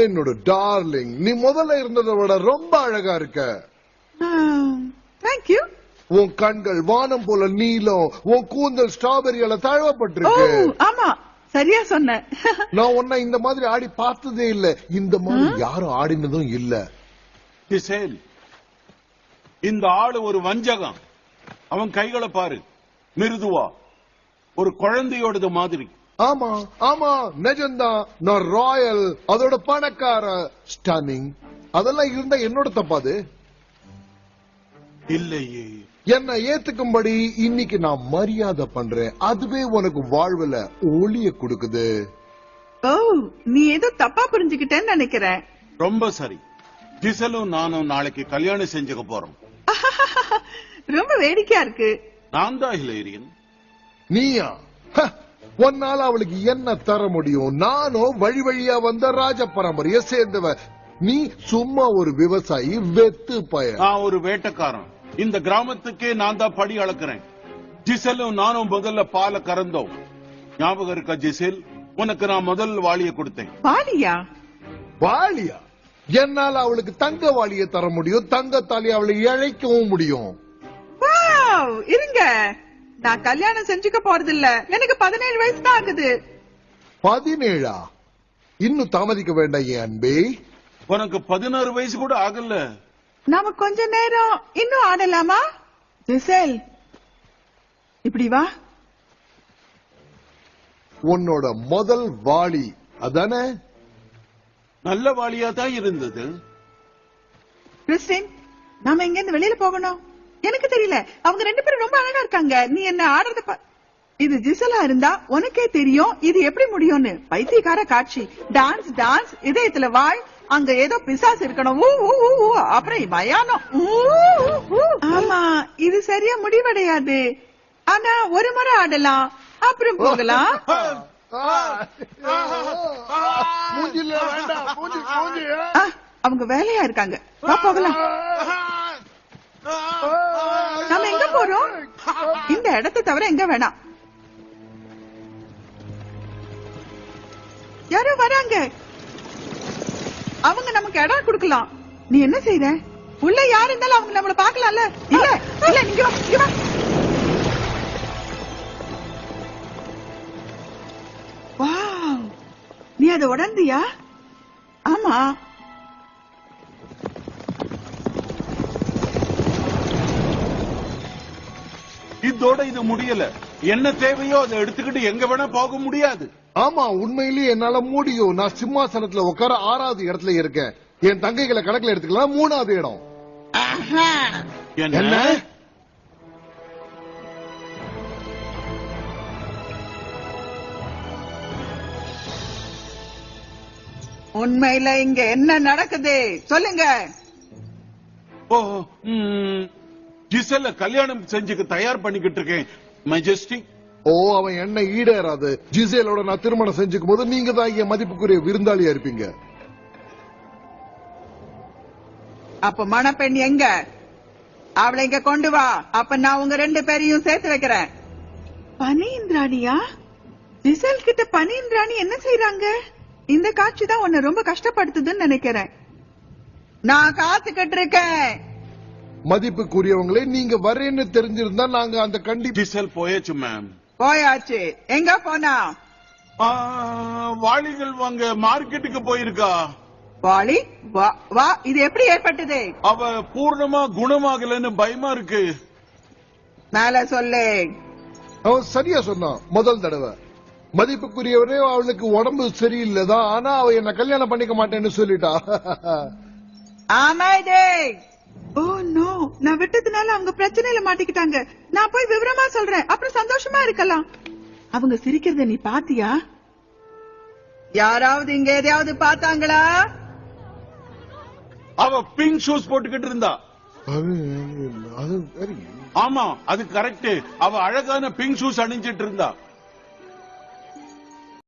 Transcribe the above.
என்னோட டார்லிங், நீ முதல்ல இருந்ததை விட ரொம்ப அழகா இருக்க. தேங்க்யூ. உன் கண்கள் வானம் போல நீலம், உன் கூந்தல் ஸ்ட்ராபெரியால தழுவப்பட்டிருக்கு. ஆமா, சரியா சொன்ன. நான் உன்னை இந்த மாதிரி ஆடி பார்த்ததே இல்ல, இந்த மாதிரி யாரும் ஆடினதும் இல்ல. ஜிசேல், இந்த ஆளு ஒரு வஞ்சகம். அவன் கைகளை பாரு, மிருதுவா, ஒரு குழந்தையோடது மாதிரி. ஆமா ஆமா, நிஜம்தான். நான் ராயல், அதோட பணக்கார, ஸ்டன்னிங். அதெல்லாம் இருந்தா என்னோட தப்பாது இல்லையே. என்ன ஏத்துக்கும்படி இன்னைக்கு நான் மரியாதை பண்றேன். அதுவே உனக்கு வாழ்வுல ஒளிய கொடுக்குது. ஓ, நீ ஏதோ தப்பா புரிஞ்சுக்கிட்டேன்னு நினைக்கிறேன். ரொம்ப சரி. ஜிசலும் நானும் நாளைக்கு கல்யாணம் செஞ்சுக்க போறோம். ரொம்ப வேடிக்கையா இருக்கு. நான் தான் ஹிலேரியன். நீயா? உன்னால அவளுக்கு என்ன தர முடியும்? நானும் வழி வழியா வந்த ராஜ பரம்பரைய சேர்ந்தவ. நீ சும்மா ஒரு விவசாயி, வெத்து பய. நான் ஒரு வேட்டக்காரன். இந்த கிராமத்துக்கே நான் தான் படி அளக்கிறேன். ஜிசலும் நானும் முதல்ல பாலை கறந்தோம். ஞாபகம் இருக்கா ஜிசேல்? உனக்கு நான் முதல் வாளிய கொடுத்தேன். வாலியா? வாளியா? என்னால அவளுக்கு தங்க வாளிய தர முடியும், தங்கத்தாலி அவளை இழைக்கவும் முடியும். வாவ், இருங்க, நான் கல்யாணம் செஞ்சுக்க போறது இல்ல. எனக்கு 17 வயசு தான் ஆகுது. 17? இன்னும் தாமதிக்க வேண்டாம் என் அன்பே. உனக்கு 16 வயசு கூட ஆகல. நாம கொஞ்ச நேரம் இன்னும் ஆடலாமா? ஜிசேல், இப்படி வா. உன்னோட முதல் வாளி அதானே? நல்ல வாளியா தான் இருந்தது. கிறிஸ்டின், நாம இங்க இருந்து வெளியில போகணும். எனக்கு தெரியல, அவங்க 2 பேரும் ரொம்ப அழகா இருக்காங்க. நீ என்ன ஆடுறத இது ஜிசலா இருந்தா உனக்கே தெரியும் இது எப்படி முடியும்னு. பைத்தியக்கார காட்சி. டான்ஸ் டான்ஸ், இதயத்துல வாய், அங்க ஏதோ பிசாசு இருக்கணும். அப்புறம் மயானம். ஆமா, இது சரியா முடிவடையாது. ஆனா ஒரு முறை ஆடலாம், அப்புறம் போகலாம். அவங்க வேலையா இருக்காங்க. வா போகலாம். நாம எங்க போறோம்? இந்த இடத்தை தவிர எங்க வேணாம். யாரோ வராங்க. அவங்க நமக்கு இடம் கொடுக்கலாம். நீ என்ன செய்ற? உள்ள யார் இருந்தாலும் அவங்க நம்மள பாக்கலாம்ல. இல்ல இல்ல, நீங்க வா, இங்க வா. வாவ், நீ அதை உடந்தியா? ஆமா. இதோட இது முடியல. என்ன தேவையோ அதை எடுத்துக்கிட்டு எங்க வேணா போக முடியாது. ஆமா, உண்மையிலேயே என்னால முடியும். நான் சிம்மாசனத்துல உட்கார 6வது இடத்துல இருக்கேன். என் தங்கைகளை கணக்குல எடுத்துக்கலாம் 3வது இடம். என்ன? உண்மையில இங்க என்ன நடக்குது சொல்லுங்க. ஓ, ஜிசல்ல கல்யாணம் செஞ்சுக்க தயார் பண்ணிக்கிட்டு இருக்கேன் மெஜஸ்டி. ஓ, அவன் என்ன ஈடேறாது. ஜிசேலோட நான் திருமணம் செஞ்சுக்கும் போது நீங்க தான் என் மதிப்புக்குரிய விருந்தாளியா இருப்பீங்க. அப்ப மணப்பெண் எங்க? அவளை இங்க கொண்டு வா. அப்ப நான் உங்க 2 பேரையும் சேர்த்து வைக்கிறேன். பனியிந்திராணியா? ஜிசேல் கிட்ட பனியிந்திராணி என்ன செய்யறாங்க? இந்த காட்சி தான் உன்னை ரொம்ப கஷ்டப்படுத்துதுன்னு நினைக்கிறேன். நான் காத்துக்கிட்டு இருக்கேன். மதிப்புக்குரியவங்களே, நீங்க வரேன்னு தெரிஞ்சிருந்தா நாங்க அந்த ஜிசல் போயாச்சு மேம். போயாச்சு. எங்க போனா? வாளிகள் வாங்க மார்க்கெட்டுக்கு போயிருக்கா. வாளி வா வா. இது எப்படி ஏற்பட்டது? அவ பூர்ணமா குணமாகலன்னு பயமா இருக்கு. மேல சொல்லு. அவன் சரியா சொன்னான். முதல் தடவை மதிப்புக்குரியவரே, அவளுக்கு உடம்பு சரியில்லைதான். ஆனா அவ என்ன கல்யாணம் பண்ணிக்க மாட்டேன்னு சொல்லிட்டா. அமைதி. ஓ நோ, நான் விட்டதுனால அவங்க பிரச்சனையில மாட்டிக்கிட்டாங்க. நான் போய் விவரமா சொல்றேன், அப்புறம் சந்தோஷமா இருக்கலாம். அவங்க சிரிக்கிறத நீ பாத்தியா? யாராவது இங்க எதையாவது பாத்தாங்களா? அவ பிங்க் ஷூஸ் போட்டுக்கிட்டு இருந்தா. ஆமா, அது கரெக்ட். அவ அழகான பிங்க் ஷூஸ் அணிஞ்சிட்டு இருந்தா.